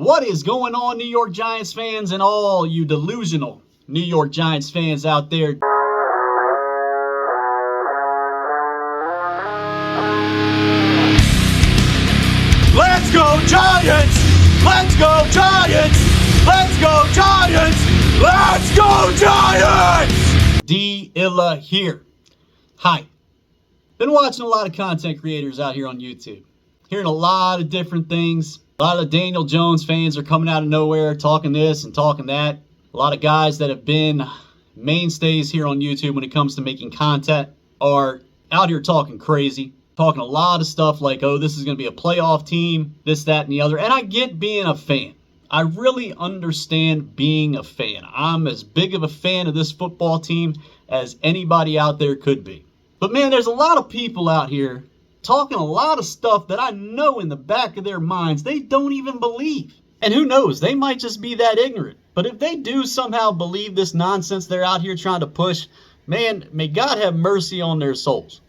What is going on, New York Giants fans and all you delusional New York Giants fans out there? Let's go Giants! Let's go Giants! Let's go Giants! Let's go Giants! D. Illa here. Hi. Been watching a lot of content creators out here on YouTube. Hearing a lot of different things. A lot of the Daniel Jones fans are coming out of nowhere talking this and talking that. A lot of guys that have been mainstays here on YouTube when it comes to making content are out here talking crazy. Talking a lot of stuff like, oh, this is going to be a playoff team, this, that, and the other. And I get being a fan. I really understand being a fan. I'm as big of a fan of this football team as anybody out there could be. But man, there's a lot of people out here talking a lot of stuff that I know in the back of their minds they don't even believe. And who knows, they might just be that ignorant. But if they do somehow believe this nonsense they're out here trying to push, man, may God have mercy on their souls.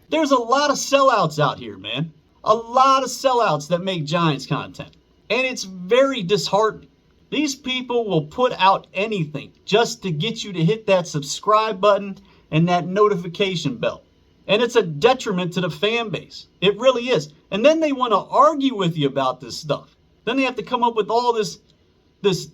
There's a lot of sellouts out here, man. A lot of sellouts that make Giants content. And it's very disheartening. These people will put out anything just to get you to hit that subscribe button and that notification bell. And it's a detriment to the fan base. It really is. And then they want to argue with you about this stuff. Then they have to come up with all this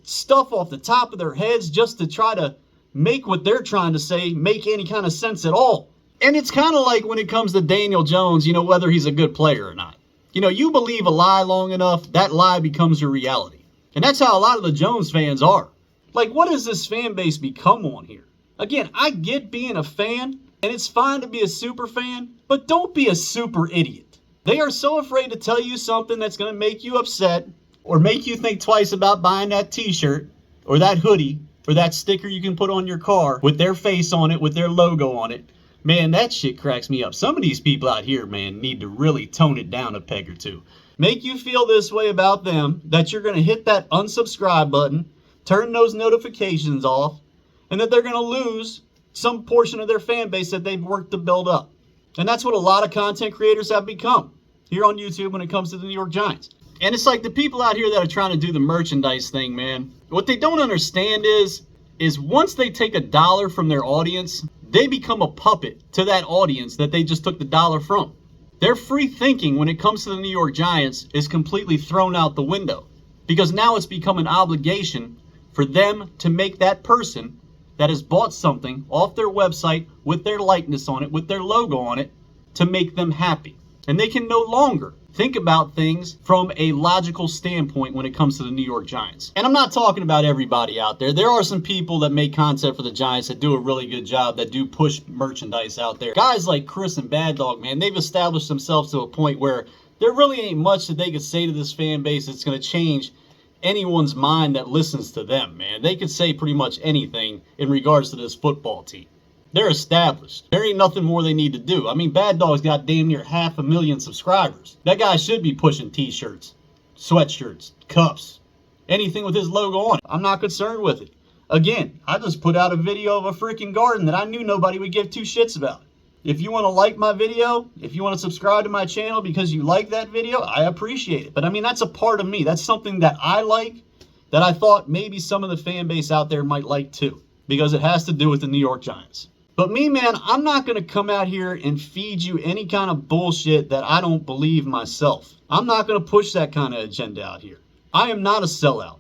stuff off the top of their heads just to try to make what they're trying to say make any kind of sense at all. And it's kind of like when it comes to Daniel Jones, whether he's a good player or not. You believe a lie long enough, that lie becomes your reality. And that's how a lot of the Jones fans are. Like, what has this fan base become on here? Again, I get being a fan, and it's fine to be a super fan, but don't be a super idiot. They are so afraid to tell you something that's going to make you upset or make you think twice about buying that t-shirt or that hoodie or that sticker you can put on your car with their face on it, with their logo on it. Man, that shit cracks me up. Some of these people out here, man, need to really tone it down a peg or two. Make you feel this way about them, that you're going to hit that unsubscribe button, turn those notifications off, and that they're going to lose some portion of their fan base that they've worked to build up. And that's what a lot of content creators have become here on YouTube when it comes to the New York Giants. And it's like the people out here that are trying to do the merchandise thing, man. What they don't understand is once they take $1 from their audience, they become a puppet to that audience that they just took the $1 from. Their free thinking when it comes to the New York Giants is completely thrown out the window. Because now it's become an obligation for them to make that person that has bought something off their website with their likeness on it, with their logo on it, to make them happy. And they can no longer think about things from a logical standpoint when it comes to the New York Giants. And I'm not talking about everybody out there. There are some people that make content for the Giants that do a really good job, that do push merchandise out there. Guys like Chris and Bad Dog, man, they've established themselves to a point where there really ain't much that they could say to this fan base that's going to change anyone's mind that listens to them, man. They could say pretty much anything in regards to this football team. They're established. There ain't nothing more they need to do. I mean, Bad Dog's got damn near 500,000 subscribers. That guy should be pushing t-shirts, sweatshirts, cups, anything with his logo on it. I'm not concerned with it. Again, I just put out a video of a freaking garden that I knew nobody would give two shits about. If you want to like my video, if you want to subscribe to my channel because you like that video, I appreciate it. But I mean, that's a part of me. That's something that I like, that I thought maybe some of the fan base out there might like too, because it has to do with the New York Giants. But me, man, I'm not going to come out here and feed you any kind of bullshit that I don't believe myself. I'm not going to push that kind of agenda out here. I am not a sellout.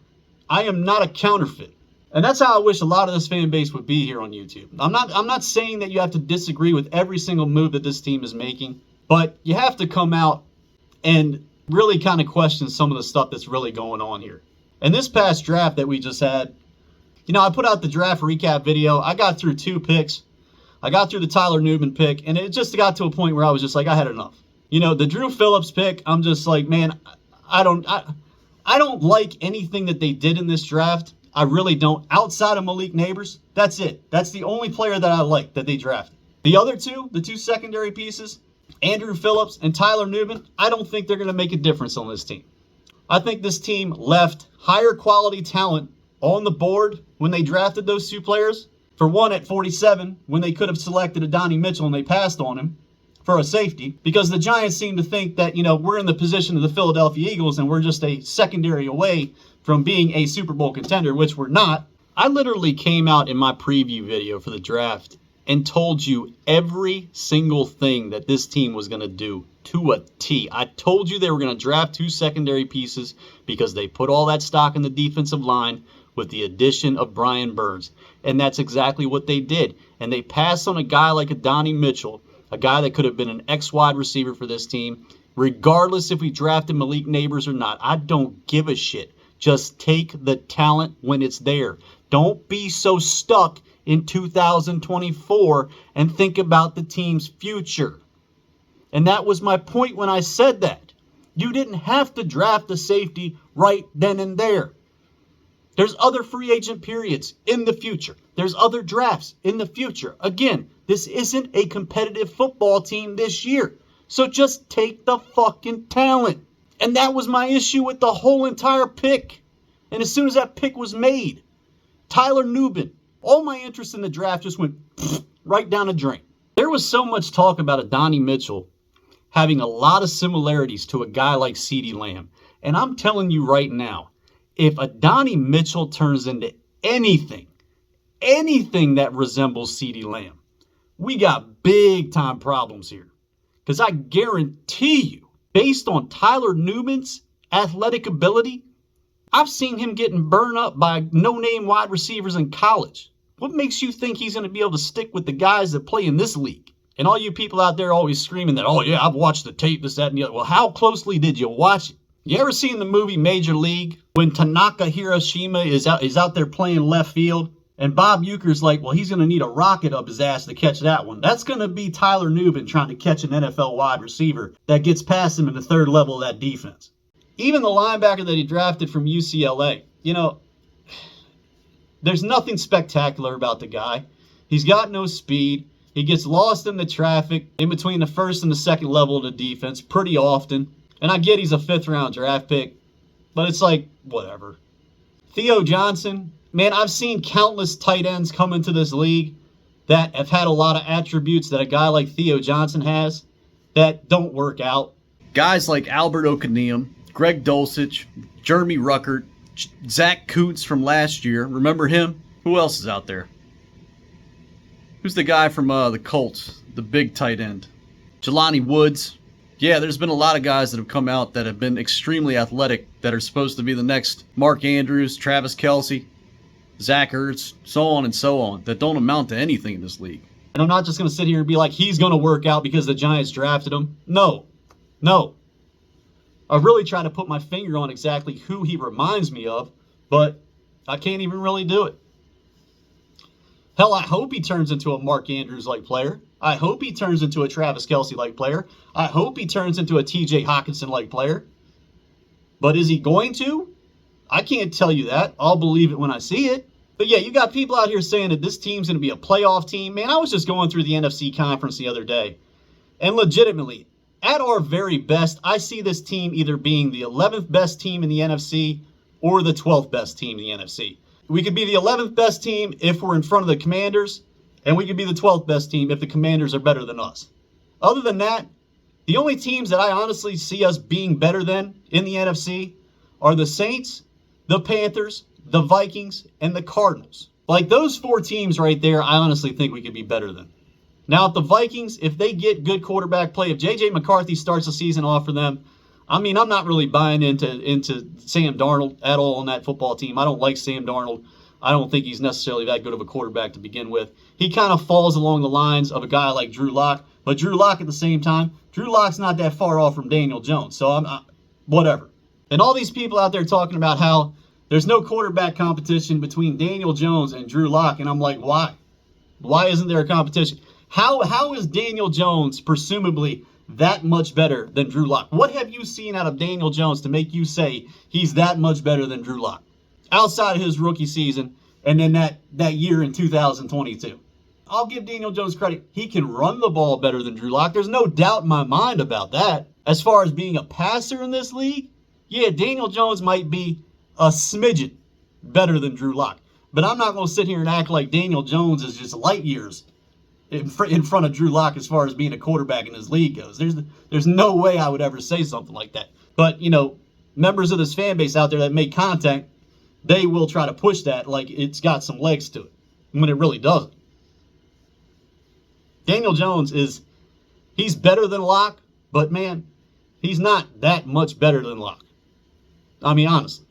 I am not a counterfeit. And that's how I wish a lot of this fan base would be here on YouTube. I'm not saying that you have to disagree with every single move that this team is making, but you have to come out and really kind of question some of the stuff that's really going on here. And this past draft that we just had, I put out the draft recap video. I got through 2 picks. I got through the Tyler Newman pick, and it just got to a point where I was just like, I had enough. The Drew Phillips pick, I'm just like, man, I don't like anything that they did in this draft. I really don't. Outside of Malik Neighbors, that's it. That's the only player that I like that they drafted. The other two, the 2 secondary pieces, Andrew Phillips and Tyler Newman, I don't think they're going to make a difference on this team. I think this team left higher quality talent on the board when they drafted those 2 players. For one, at 47, when they could have selected Adonai Mitchell and they passed on him. for a safety, because the Giants seem to think that, we're in the position of the Philadelphia Eagles and we're just a secondary away from being a Super Bowl contender, which we're not. I literally came out in my preview video for the draft and told you every single thing that this team was going to do to a T. I told you they were going to draft 2 secondary pieces because they put all that stock in the defensive line with the addition of Brian Burns. And that's exactly what they did. And they passed on a guy like Adonai Mitchell, a guy that could have been an X-wide receiver for this team, regardless if we drafted Malik Nabers or not. I don't give a shit. Just take the talent when it's there. Don't be so stuck in 2024 and think about the team's future. And that was my point when I said that. You didn't have to draft a safety right then and there. There's other free agent periods in the future. There's other drafts in the future. Again, this isn't a competitive football team this year. So just take the fucking talent. And that was my issue with the whole entire pick. And as soon as that pick was made, Tyler Nubin, all my interest in the draft just went right down the drain. There was so much talk about Adonai Mitchell having a lot of similarities to a guy like CeeDee Lamb. And I'm telling you right now, if Adonai Mitchell turns into anything that resembles CeeDee Lamb, we got big time problems here. Because I guarantee you, based on Tyler Nubin's athletic ability, I've seen him getting burned up by no-name wide receivers in college. What makes you think he's going to be able to stick with the guys that play in this league? And all you people out there always screaming that, oh yeah, I've watched the tape, this, that, and the other. Well, how closely did you watch it? You ever seen the movie Major League when Tanaka Hiroshima is out there playing left field? And Bob Uecker's like, well, he's going to need a rocket up his ass to catch that one. That's going to be Tyler Nubin trying to catch an NFL wide receiver that gets past him in the third level of that defense. Even the linebacker that he drafted from UCLA, there's nothing spectacular about the guy. He's got no speed. He gets lost in the traffic in between the first and the second level of the defense pretty often. And I get he's a 5th-round draft pick, but it's like, whatever. Theo Johnson, man, I've seen countless tight ends come into this league that have had a lot of attributes that a guy like Theo Johnson has that don't work out. Guys like Albert Okoneum, Greg Dulcich, Jeremy Ruckert, Zach Kuntz from last year. Remember him? Who else is out there? Who's the guy from the Colts? The big tight end. Jelani Woods. Yeah, there's been a lot of guys that have come out that have been extremely athletic that are supposed to be the next Mark Andrews, Travis Kelce, Zach Ertz, so on and so on, that don't amount to anything in this league. And I'm not just going to sit here and be like, he's going to work out because the Giants drafted him. No. I've really tried to put my finger on exactly who he reminds me of, but I can't even really do it. Hell, I hope he turns into a Mark Andrews-like player. I hope he turns into a Travis Kelce-like player. I hope he turns into a TJ Hawkinson-like player. But is he going to? I can't tell you that. I'll believe it when I see it. But yeah, you got people out here saying that this team's going to be a playoff team. Man, I was just going through the NFC conference the other day. And legitimately, at our very best, I see this team either being the 11th best team in the NFC or the 12th best team in the NFC. We could be the 11th best team if we're in front of the Commanders, and we could be the 12th best team if the Commanders are better than us. Other than that, the only teams that I honestly see us being better than in the NFC are the Saints, the Panthers, the Vikings, and the Cardinals. Like those 4 teams right there, I honestly think we could be better than. Now, if the Vikings, if they get good quarterback play, if J.J. McCarthy starts the season off for them, I mean, I'm not really buying into Sam Darnold at all on that football team. I don't like Sam Darnold. I don't think he's necessarily that good of a quarterback to begin with. He kind of falls along the lines of a guy like Drew Lock, but Drew Lock at the same time, Drew Lock's not that far off from Daniel Jones, so whatever. And all these people out there talking about how there's no quarterback competition between Daniel Jones and Drew Lock, and I'm like, why? Why isn't there a competition? How is Daniel Jones presumably that much better than Drew Lock? What have you seen out of Daniel Jones to make you say he's that much better than Drew Lock? Outside of his rookie season and then that year in 2022. I'll give Daniel Jones credit. He can run the ball better than Drew Lock. There's no doubt in my mind about that. As far as being a passer in this league, yeah, Daniel Jones might be a smidgen better than Drew Lock. But I'm not going to sit here and act like Daniel Jones is just light years in front of Drew Lock as far as being a quarterback in this league goes. There's no way I would ever say something like that. But, you know, members of this fan base out there that make content, they will try to push that like it's got some legs to it, when it really doesn't. Daniel Jones he's better than Lock, but man, he's not that much better than Lock. I mean, honestly.